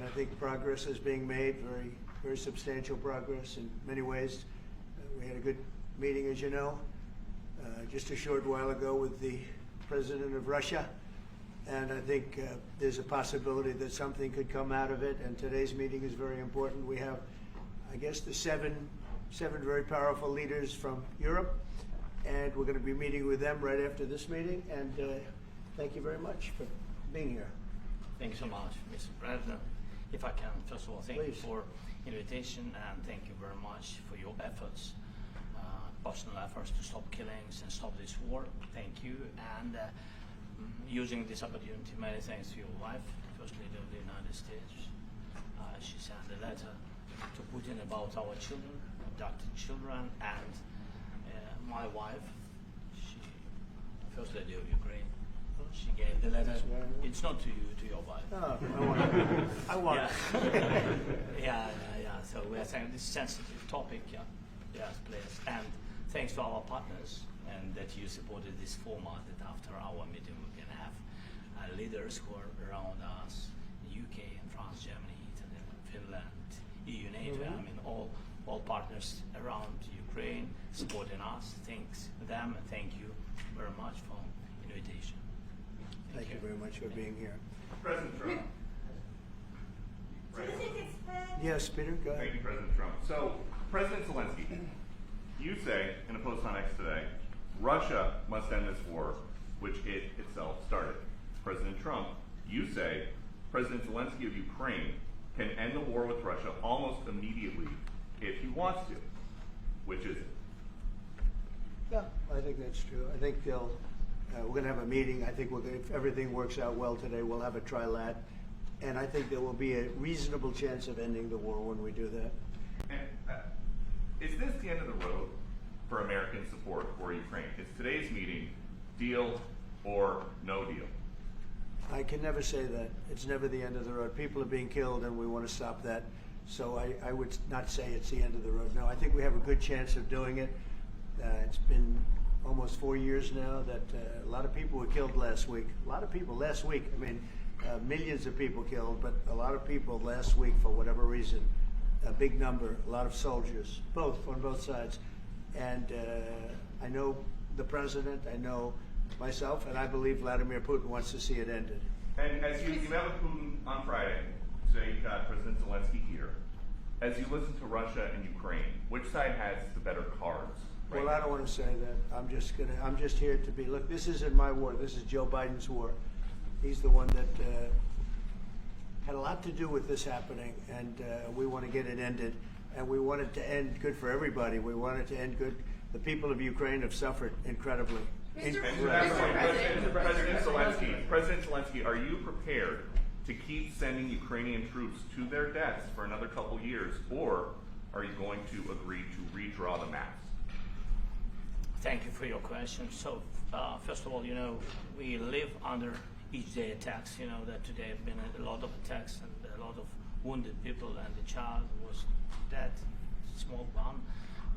I think progress is being made, very substantial progress in many ways. We had a good meeting, as you know, just a short while ago with the president of Russia, and I think there's a possibility that something could come out of it, and today's meeting is very important. We have, I guess, the seven very powerful leaders from Europe, and we're going to be meeting with them right after this meeting, and thank you very much for being here. Thank you so much, Mr. President. If I can, first of all, thank you for invitation, and thank you very much for your efforts, personal efforts to stop killings and stop this war. Thank you. And using this opportunity, many thanks to your wife, First Lady of the United States. She sent a letter to Putin about our children, abducted children, and my wife, First Lady of Ukraine. She gave the letter. It's not to you, to your wife. Oh, I want it. Yeah. So we are saying this sensitive topic, yes, please. And thanks to our partners, and that you supported this format, that after our meeting we can have leaders who are around us, UK and France, Germany, Italy, Finland, EU, NATO, I mean all partners around Ukraine supporting us. Thanks to them, and thank you very much for invitation. Thank you very much for being here. President Trump. Yes, Peter, go ahead. Thank you, President Trump. So, President Zelensky, you say in a post on X today, Russia must end this war, which it itself started. President Trump, you say President Zelensky of Ukraine can end the war with Russia almost immediately if he wants to. Which is it? Yeah, I think that's true. I think they'll. We're going to have a meeting. I think if everything works out well today, we'll have a trilat. And I think there will be a reasonable chance of ending the war when we do that. And is this the end of the road for American support for Ukraine? Is today's meeting deal or no deal? I can never say that. It's never the end of the road. People are being killed, and we want to stop that. So I would not say it's the end of the road. No, I think we have a good chance of doing it. It's been almost 4 years now that a lot of people were killed last week. A lot of people last week. I mean, millions of people killed, but a lot of people last week for whatever reason. A big number, a lot of soldiers, on both sides. And I know the president, I know myself, and I believe Vladimir Putin wants to see it ended. And as you met with Putin on Friday, today you've got President Zelensky here. As you listen to Russia and Ukraine, which side has the better cards? Right Well, now? I don't want to say that. I'm just here to be. Look, this isn't my war. This is Joe Biden's war. He's the one that had a lot to do with this happening, and we want to get it ended. And we want it to end good for everybody. We want it to end good. The people of Ukraine have suffered incredibly. President Zelensky, are you prepared to keep sending Ukrainian troops to their deaths for another couple years, or are you going to agree to redraw the maps? Thank you for your question. So, first of all, we live under each day attacks. You know that today have been a lot of attacks and a lot of wounded people, and the child was dead, small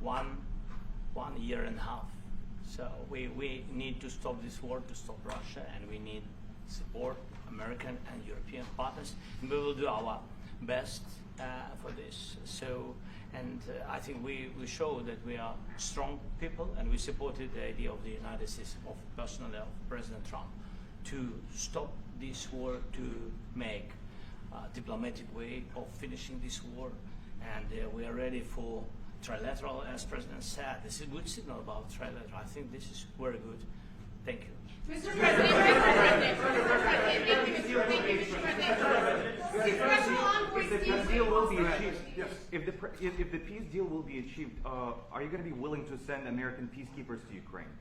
one year and a half. So we need to stop this war, to stop Russia, and we need support, American and European partners, and we will do our best for this. So, and I think we show that we are strong people, and we supported the idea of the United States, of personally of President Trump, to stop this war, to make a diplomatic way of finishing this war, and we are ready for trilateral, as President said. This is a good signal about trilateral. I think this is very good. Thank you. Mr. President, if the peace deal will be achieved, are you going to be willing to send American peacekeepers to Ukraine?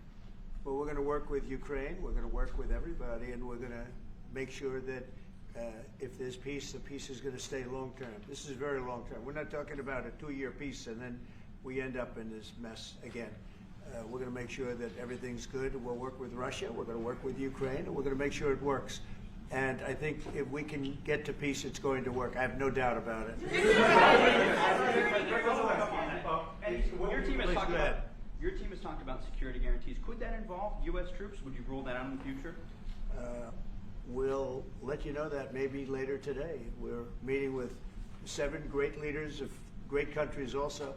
Well, we're going to work with Ukraine. We're going to work with everybody, and we're going to make sure that if there's peace, the peace is going to stay long term. This is very long term. We're not talking about a 2-year peace and then we end up in this mess again. We're going to make sure that everything's good. We'll work with Russia. We're going to work with Ukraine, and we're going to make sure it works. And I think if we can get to peace, it's going to work. I have no doubt about it. Your team has talked about security guarantees. Could that involve U.S. troops? Would you rule that out in the future? we'll let you know that maybe later today. We're meeting with 7 great leaders of great countries also,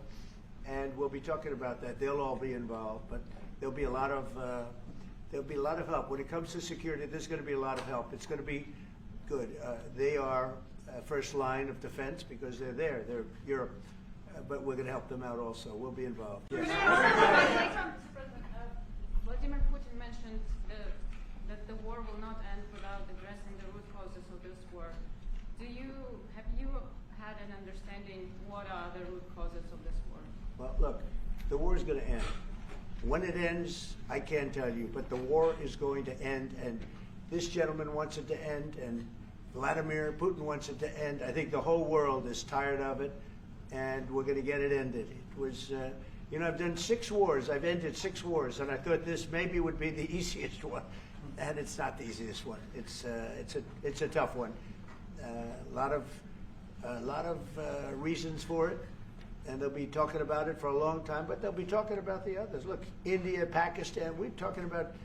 and we'll be talking about that. They'll all be involved, but there'll be a lot of help when it comes to security. There's going to be a lot of help. It's going to be good. They are first line of defense because they're there. They're Europe, but we're going to help them out also. We'll be involved. Yes. Vladimir Putin mentioned that the war will not end without addressing the root causes of this war. Have you had an understanding what are the root causes of this war? Well, look, the war is going to end. When it ends, I can't tell you, but the war is going to end, and this gentleman wants it to end, and Vladimir Putin wants it to end. I think the whole world is tired of it, and we're going to get it ended. It was, I've done 6 wars. I've ended 6 wars, and I thought this maybe would be the easiest one, and it's not the easiest one. It's a tough one. A lot of reasons for it, and they'll be talking about it for a long time, but they'll be talking about the others. Look, India, Pakistan, we're talking about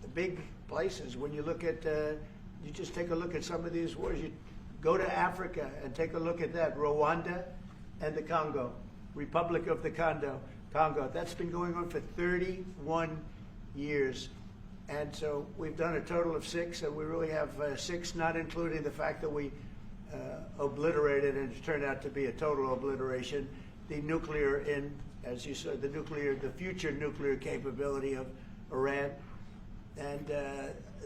the big places. When you look at, you just take a look at some of these wars. You go to Africa and take a look at that. Rwanda and the Congo, Republic of the Congo. That's been going on for 31 years. And so we've done a total of 6, and we really have 6, not including the fact that we obliterated, and it turned out to be a total obliteration, the nuclear, as you said, the future nuclear capability of Iran. And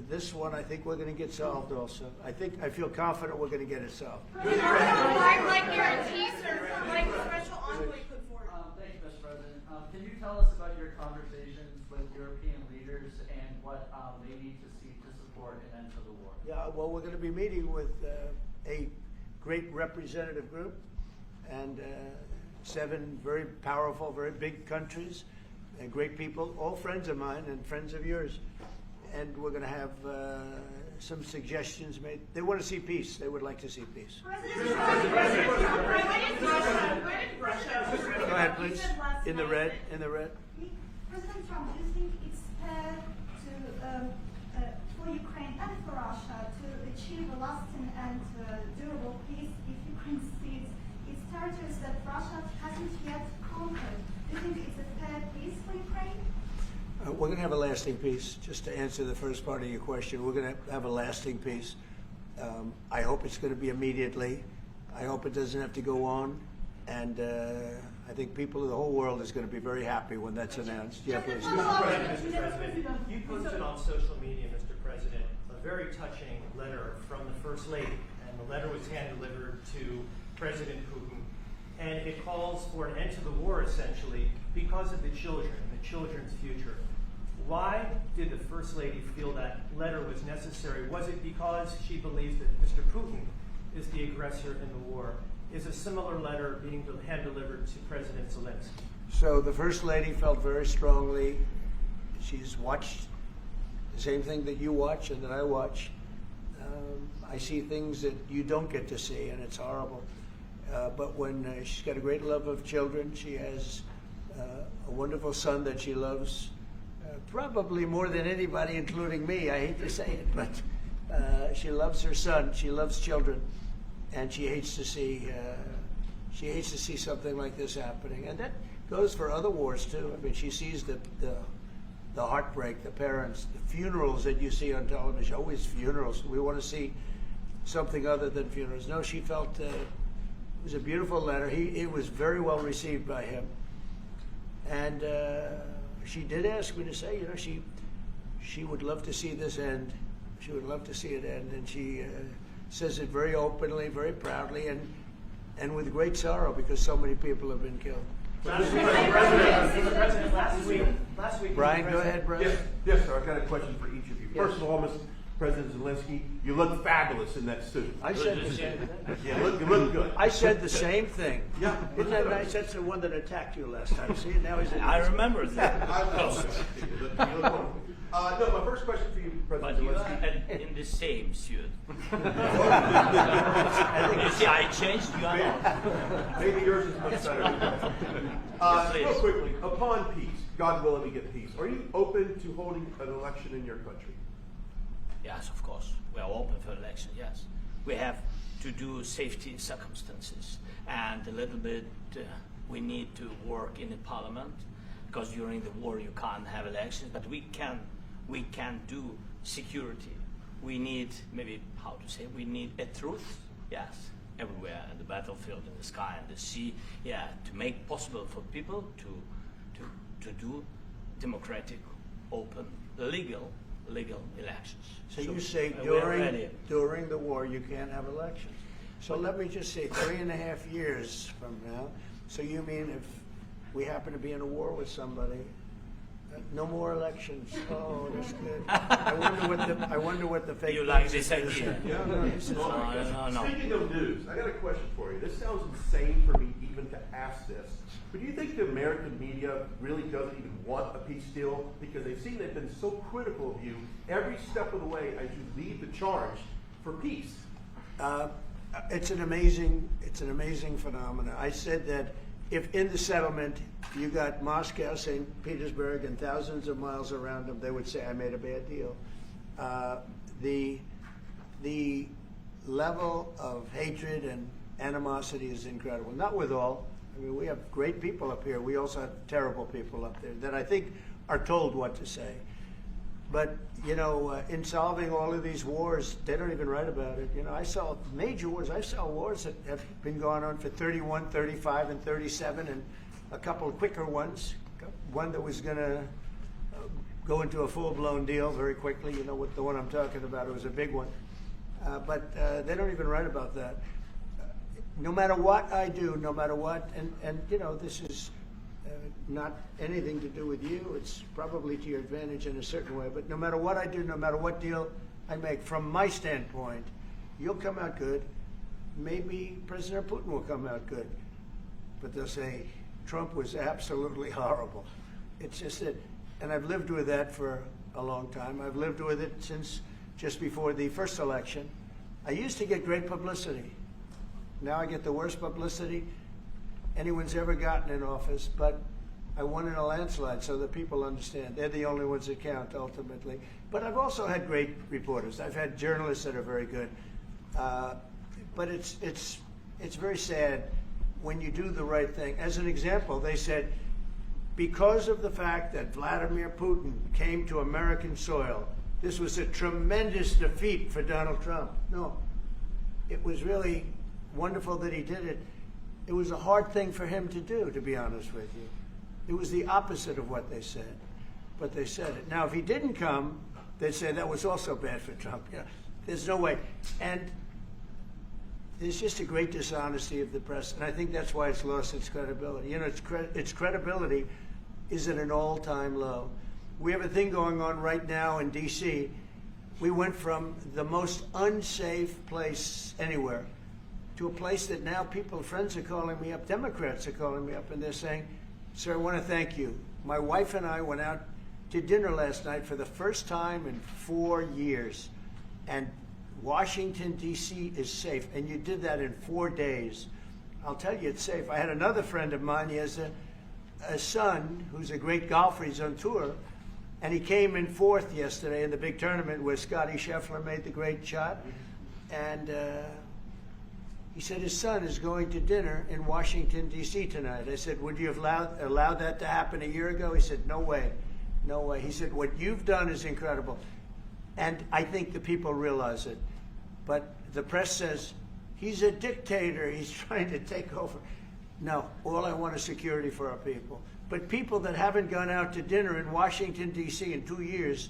this one, I think we're going to get solved also. I feel confident we're going to get it solved. Like guarantees or like the special envoy put forward. Thanks, Mr. President. Can you tell us about your conversations with European leaders and what they need to see to support an end to the war? Yeah, well, we're going to be meeting with a great representative group and 7 very powerful, very big countries and great people, all friends of mine and friends of yours. And we're going to have some suggestions made. They want to see peace. They would like to see peace. Go ahead, please. In the red. President Trump, do you think it's fair for Ukraine and for Russia to achieve a lasting and durable peace if Ukraine cedes its territories that Russia hasn't yet conquered? Do you think it's a fair peace for Ukraine? We're going to have a lasting peace. Just to answer the first part of your question, we're going to have a lasting peace. I hope it's going to be immediately. I hope it doesn't have to go on. And I think people of the whole world is going to be very happy when that's announced. Yeah, please. Mr. President, you posted on social media, Mr. President, a very touching letter from the First Lady, and the letter was hand-delivered to President Putin, and it calls for an end to the war, essentially, because of the children and the children's future. Why did the First Lady feel that letter was necessary? Was it because she believes that Mr. Putin is the aggressor in the war? Is a similar letter being hand-delivered to President Zelensky? So the First Lady felt very strongly. She's watched the same thing that you watch and that I watch. I see things that you don't get to see, and it's horrible. But when she's got a great love of children, she has a wonderful son that she loves, probably more than anybody, including me. I hate to say it, but she loves her son. She loves children. And she hates to see something like this happening, and that goes for other wars too. I mean, she sees the heartbreak, the parents, the funerals that you see on television. Always funerals. We want to see something other than funerals. No, she felt it was a beautiful letter. It was very well received by him, and she did ask me to say, she would love to see this end. She would love to see it end, and she says it very openly, very proudly, and with great sorrow because so many people have been killed. President, last week. Brian, go ahead, Brian. Yes, sir. I've got a question for each of you. First of all, Mr. President Zelensky, you look fabulous in that suit. I said the same thing. Yeah, you look good. I said the same thing. Yeah. Isn't that nice? That's the one that attacked you last time. See, now he's in. I remember that. You look wonderful. No, my first question for you, But President you Zelensky. are in the same suit. You see, I changed, you are not. Maybe yours is much better. Real quickly, upon peace, God willing we get peace, are you open to holding an election in your country? Yes, of course. We are open for election, yes. We have to do safety circumstances. And a little bit, we need to work in the parliament, because during the war you can't have elections, but we can do security. We need, maybe, how to say, we need a truth, yes, everywhere, in the battlefield, in the sky, in the sea, yeah, to make possible for people to do democratic, open, legal elections. So you say we're ready. during the war you can't have elections. So let me just say 3.5 years from now. So you mean if we happen to be in a war with somebody, no more elections? Oh, that's good. I wonder what the fake. You like news this is. idea? Yeah, No. Speaking of news, I got a question for you. This sounds insane for me even to ask this. But do you think the American media really doesn't even want a peace deal? Because they've been so critical of you every step of the way as you lead the charge for peace. It's an amazing phenomenon. I said that if in the settlement you got Moscow, St. Petersburg, and thousands of miles around them, they would say I made a bad deal. The level of hatred and animosity is incredible. Not with all. I mean, we have great people up here. We also have terrible people up there that I think are told what to say. But, in solving all of these wars, they don't even write about it. I saw major wars. I saw wars that have been going on for 31, 35, and 37, and a couple of quicker ones. One that was going to go into a full-blown deal very quickly. What the one I'm talking about, it was a big one. But they don't even write about that. No matter what I do, no matter what, and this is not anything to do with you. It's probably to your advantage in a certain way. But no matter what I do, no matter what deal I make, from my standpoint, you'll come out good. Maybe President Putin will come out good. But they'll say, Trump was absolutely horrible. It's just that, and I've lived with that for a long time. I've lived with it since just before the first election. I used to get great publicity. Now I get the worst publicity anyone's ever gotten in office, but I won in a landslide, so that people understand. They're the only ones that count, ultimately. But I've also had great reporters. I've had journalists that are very good. But it's very sad when you do the right thing. As an example, they said, because of the fact that Vladimir Putin came to American soil, this was a tremendous defeat for Donald Trump. No, it was really wonderful that he did it. It was a hard thing for him to do, to be honest with you. It was the opposite of what they said, but they said it. Now, if he didn't come, they'd say that was also bad for Trump. There's no way. And there's just a great dishonesty of the press, and I think that's why it's lost its credibility. Its credibility is at an all-time low. We have a thing going on right now in D.C. We went from the most unsafe place anywhere to a place that now friends are calling me up, Democrats are calling me up, and they're saying, sir, I want to thank you. My wife and I went out to dinner last night for the first time in 4 years, and Washington, D.C. is safe, and you did that in 4 days. I'll tell you, it's safe. I had another friend of mine, he has a son who's a great golfer, he's on tour, and he came in 4th yesterday in the big tournament where Scotty Scheffler made the great shot, and he said his son is going to dinner in Washington, D.C. tonight. I said, would you have allowed that to happen a year ago? He said, no way, no way. He said, what you've done is incredible. And I think the people realize it. But the press says, he's a dictator, he's trying to take over. No, all I want is security for our people. But people that haven't gone out to dinner in Washington, D.C. in 2 years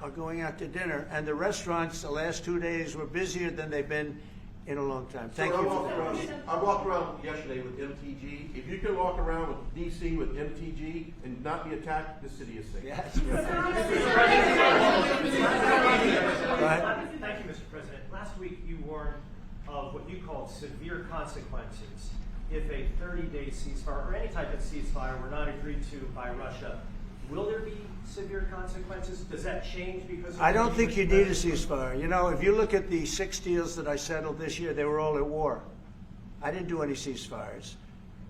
are going out to dinner. And the restaurants the last 2 days were busier than they've been in a long time. Thank you. I walked around yesterday with MTG. If you can walk around with DC with MTG and not be attacked, the city is safe. Yes. Thank you, Mr. President. Last week you warned of what you called severe consequences if a 30-day ceasefire or any type of ceasefire were not agreed to by Russia. Will there be severe consequences? Does that change because of I don't think you need a ceasefire. If you look at the 6 deals that I settled this year, they were all at war. I didn't do any ceasefires.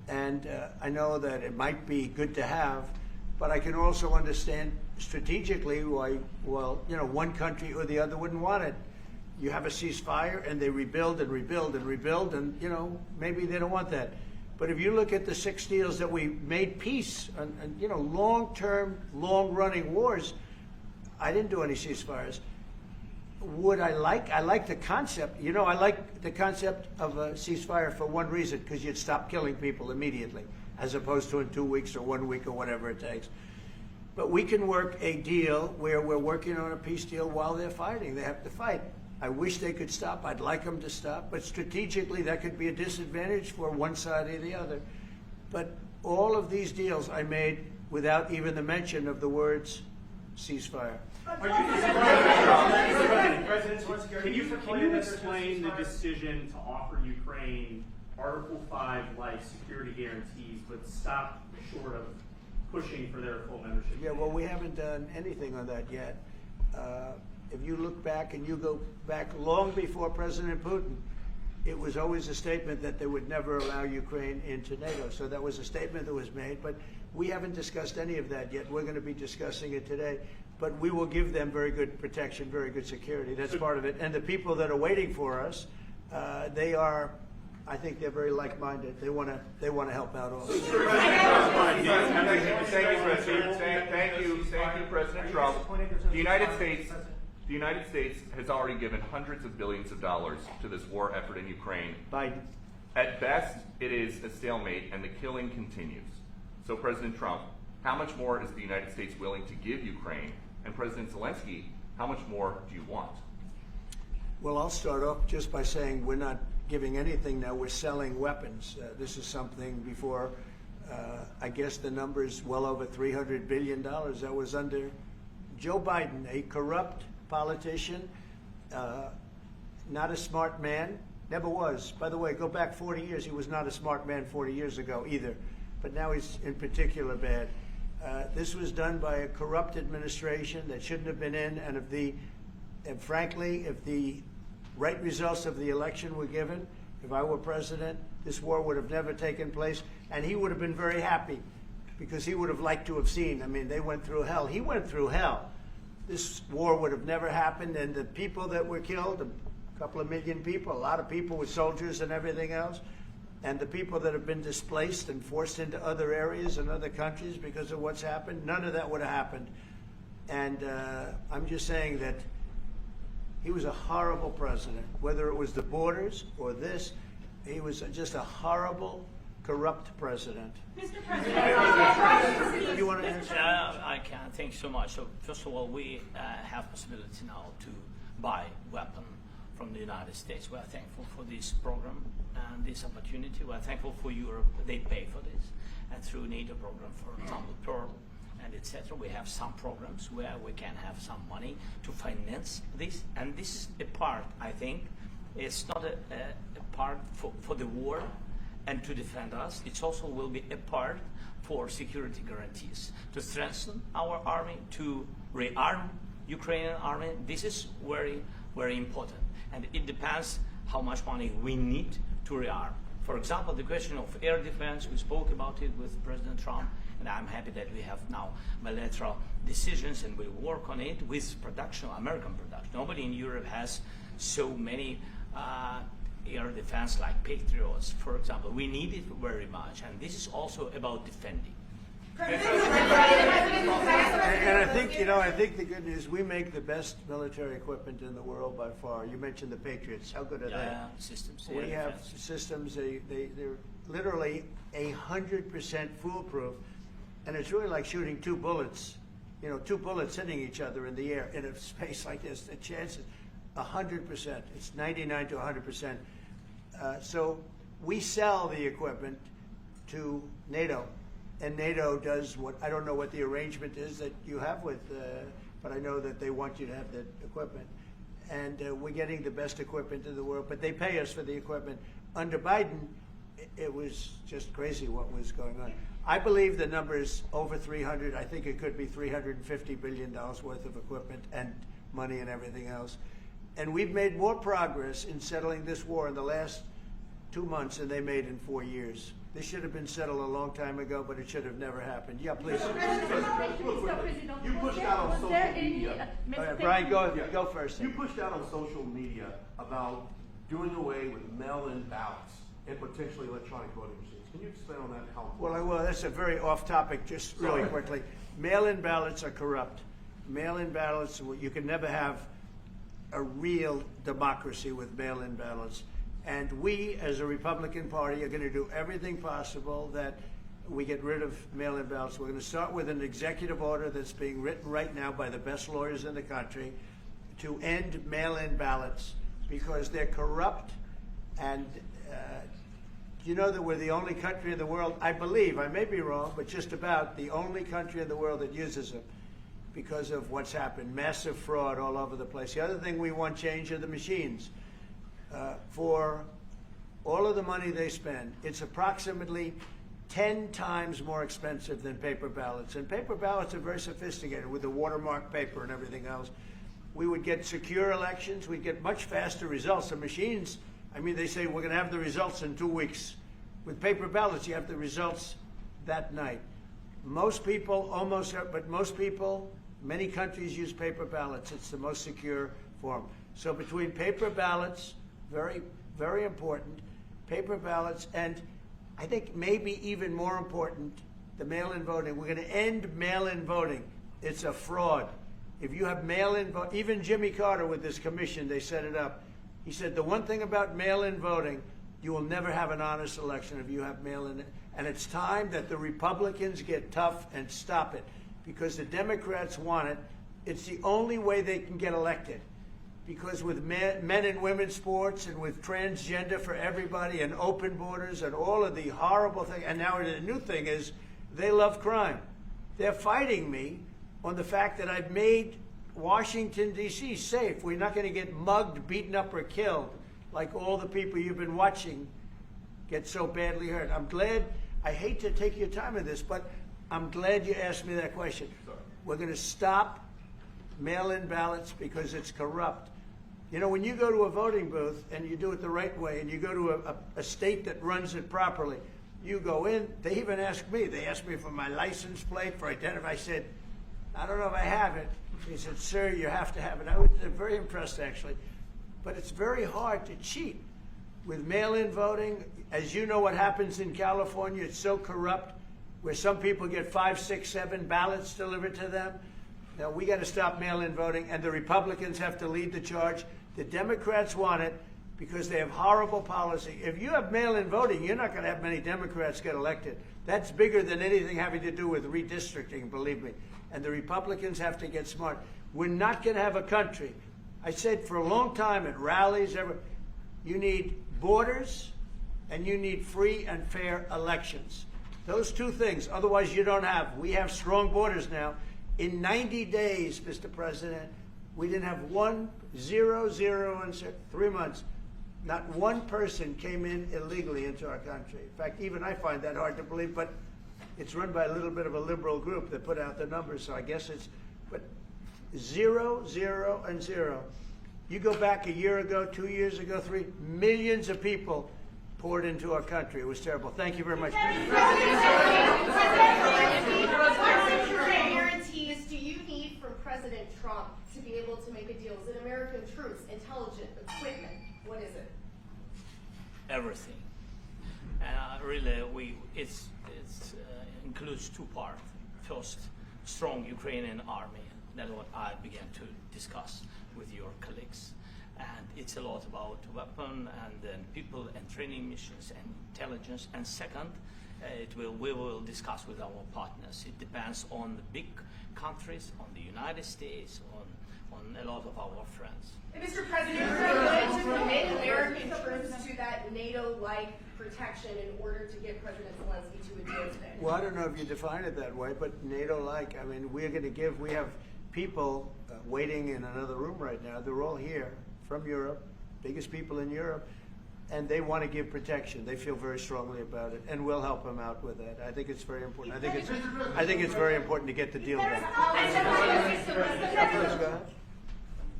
And I know that it might be good to have, but I can also understand strategically, why, well, one country or the other wouldn't want it. You have a ceasefire and they rebuild and rebuild and rebuild, and maybe they don't want that. But if you look at the 6 deals that we made peace and long-term, long-running wars, I didn't do any ceasefires. Would I like the concept. I like the concept of a ceasefire for one reason, because you'd stop killing people immediately, as opposed to in 2 weeks or 1 week or whatever it takes. But we can work a deal where we're working on a peace deal while they're fighting. They have to fight. I wish they could stop. I'd like them to stop. But strategically, that could be a disadvantage for one side or the other. But all of these deals I made without even the mention of the words ceasefire. Can you explain the decision to offer Ukraine Article 5-like security guarantees, but stop short of pushing for their full membership? Yeah, well, we haven't done anything on that yet. If you look back and you go back long before President Putin, it was always a statement that they would never allow Ukraine into NATO. So that was a statement that was made, but we haven't discussed any of that yet. We're going to be discussing it today. But we will give them very good protection, very good security. That's part of it. And the people that are waiting for us, they are, I think they're very like-minded. They want to help out also. Thank you, President Trump. The United States has already given hundreds of billions of dollars to this war effort in Ukraine. Biden. At best, it is a stalemate, and the killing continues. So, President Trump, how much more is the United States willing to give Ukraine? And President Zelensky, how much more do you want? Well, I'll start off just by saying we're not giving anything now. We're selling weapons. This is something before, I guess the number is well over $300 billion. That was under Joe Biden, a corrupt politician, not a smart man, never was. By the way, go back 40 years. He was not a smart man 40 years ago either. But now he's in particular bad. This was done by a corrupt administration that shouldn't have been in, and frankly, if the right results of the election were given, if I were president, this war would have never taken place, and he would have been very happy, because he would have liked to have seen. I mean, they went through hell. He went through hell. This war would have never happened, and the people that were killed, a couple of million people, a lot of people with soldiers and everything else, and the people that have been displaced and forced into other areas and other countries because of what's happened, none of that would have happened. And I'm just saying that he was a horrible president. Whether it was the borders or this, he was just a horrible, corrupt president. Mr. President, you want to answer? I can. Thank you so much. So first of all, we have possibility now to buy weapon from the United States. We are thankful for this program and this opportunity. We are thankful for Europe. They pay for this. And through NATO program, for example, Pearl and etc., we have some programs where we can have some money to finance this. And this is a part, I think, it's not a part for the war and to defend us. It also will be a part for security guarantees, to strengthen our army, to rearm Ukrainian army. This is very, very important. And it depends how much money we need to rearm. For example, the question of air defense, we spoke about it with President Trump, and I'm happy that we have now bilateral decisions and we work on it with production, American production. Nobody in Europe has so many air defense like Patriots, for example. We need it very much, and this is also about defending. And I think the good news, we make the best military equipment in the world by far. You mentioned the Patriots. How good are they? Systems. We have systems. They're literally 100% foolproof, and it's really like shooting two bullets. Two bullets hitting each other in the air in a space like this. The chances, 100%. It's 99 to 100%. So we sell the equipment to NATO. And NATO does what, I don't know what the arrangement is that you have with, but I know that they want you to have the equipment. And we're getting the best equipment in the world, but they pay us for the equipment. Under Biden, it was just crazy what was going on. I believe the number is over 300. I think it could be $350 billion worth of equipment and money and everything else. And we've made more progress in settling this war in the last 2 months than they made in 4 years. This should have been settled a long time ago, but it should have never happened. Yeah, please. You pushed out on social media. All right, Brian, go first. You pushed out on social media about doing away with mail-in ballots and potentially electronic voting machines. Can you expand on that? How? Well, I will. That's a very off-topic. Just really quickly, mail-in ballots are corrupt. Mail-in ballots. You can never have a real democracy with mail-in ballots. And we, as a Republican Party, are going to do everything possible that we get rid of mail-in ballots. We're going to start with an executive order that's being written right now by the best lawyers in the country to end mail-in ballots because they're corrupt. And you know that we're the only country in the world, I believe, I may be wrong, but just about the only country in the world that uses them because of what's happened. Massive fraud all over the place. The other thing we want change are the machines. For all of the money they spend, it's approximately 10 times more expensive than paper ballots. And paper ballots are very sophisticated with the watermark paper and everything else. We would get secure elections. We'd get much faster results. The machines, I mean, they say we're going to have the results in 2 weeks. With paper ballots, you have the results that night. Most people, many countries use paper ballots. It's the most secure form. So between paper ballots, very, very important, paper ballots, and I think maybe even more important, the mail-in voting. We're going to end mail-in voting. It's a fraud. If you have mail-in vote, even Jimmy Carter with this commission, they set it up. He said the one thing about mail-in voting, you will never have an honest election if you have mail-in. And it's time that the Republicans get tough and stop it because the Democrats want it. It's the only way they can get elected. Because with men and women's sports and with transgender for everybody and open borders and all of the horrible things, and now the new thing is they love crime. They're fighting me on the fact that I've made Washington, D.C. safe. We're not going to get mugged, beaten up, or killed like all the people you've been watching get so badly hurt. I'm glad, I hate to take your time on this, but I'm glad you asked me that question. We're going to stop mail-in ballots because it's corrupt. You know, when you go to a voting booth and you do it the right way and you go to a state that runs it properly, you go in, they even ask me, they asked me for my license plate, for identity. I said, I don't know if I have it. He said, sir, you have to have it. I was very impressed, actually. But it's very hard to cheat with mail-in voting. As you know what happens in California, it's so corrupt, where some people get 5, 6, 7 ballots delivered to them. Now, we got to stop mail-in voting, and the Republicans have to lead the charge. The Democrats want it because they have horrible policy. If you have mail-in voting, you're not going to have many Democrats get elected. That's bigger than anything having to do with redistricting, believe me. And the Republicans have to get smart. We're not going to have a country. I said for a long time at rallies, you need borders and you need free and fair elections. Those two things. Otherwise, you don't have. We have strong borders now. In 90 days, Mr. President, we didn't have 1, 0, 0, and 3 months. Not one person came in illegally into our country. In fact, even I find that hard to believe, but it's run by a little bit of a liberal group that put out the numbers, so I guess it's, but 0, 0, and 0. You go back a year ago, 2 years ago, 3, millions of people poured into our country. It was terrible. Thank you very much. What guarantees do you need from President Trump to be able to make a deal? Is it American troops, intelligence, equipment? What is it? Everything. And really, it includes 2 parts. First, strong Ukrainian army. That's what I began to discuss with your colleagues. And it's a lot about weapon and then people and training missions and intelligence. And second, we will discuss with our partners. It depends on the big countries, on the United States, on a lot of our friends. And Mr. President, are you willing to commit American troops to that NATO-like protection in order to get President Zelensky to a deal today? Well, I don't know if you define it that way, but NATO-like, I mean, we have people waiting in another room right now. They're all here from Europe, biggest people in Europe, and they want to give protection. They feel very strongly about it, and we'll help them out with that. I think it's very important. I think it's very important to get the deal done.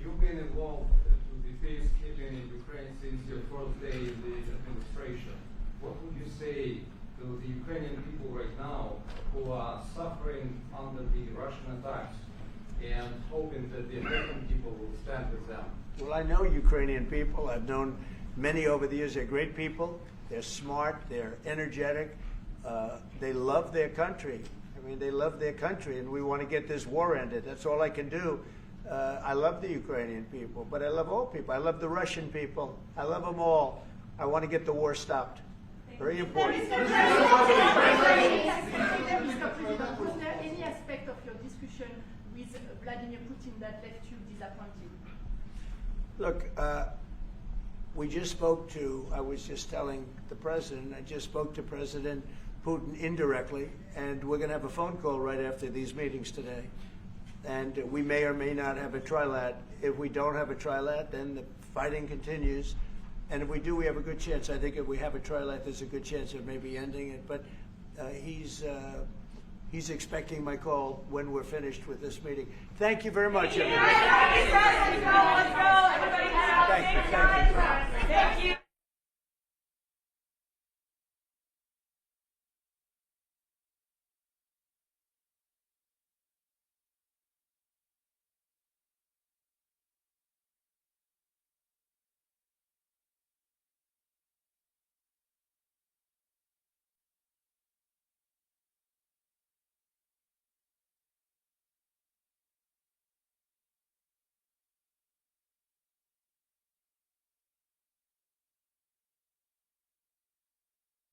You've been involved with the peacekeeping in Ukraine since your first day in the administration. What would you say to the Ukrainian people right now who are suffering under the Russian attacks and hoping that the American people will stand with them? Well, I know Ukrainian people. I've known many over the years. They're great people. They're smart. They're energetic. They love their country. I mean, they love their country, and we want to get this war ended. That's all I can do. I love the Ukrainian people, but I love all people. I love the Russian people. I love them all. I want to get the war stopped. Very important. Mr. President, was there any aspect of your discussion with Vladimir Putin that left you disappointed? Look, we just spoke to, I was just telling the president, I just spoke to President Putin indirectly, and we're going to have a phone call right after these meetings today. And we may or may not have a trilat. If we don't have a trilat, then the fighting continues. And if we do, we have a good chance. I think if we have a trilat, there's a good chance of maybe ending it. But he's expecting my call when we're finished with this meeting. Thank you very much, everybody. Let's go. Thank you.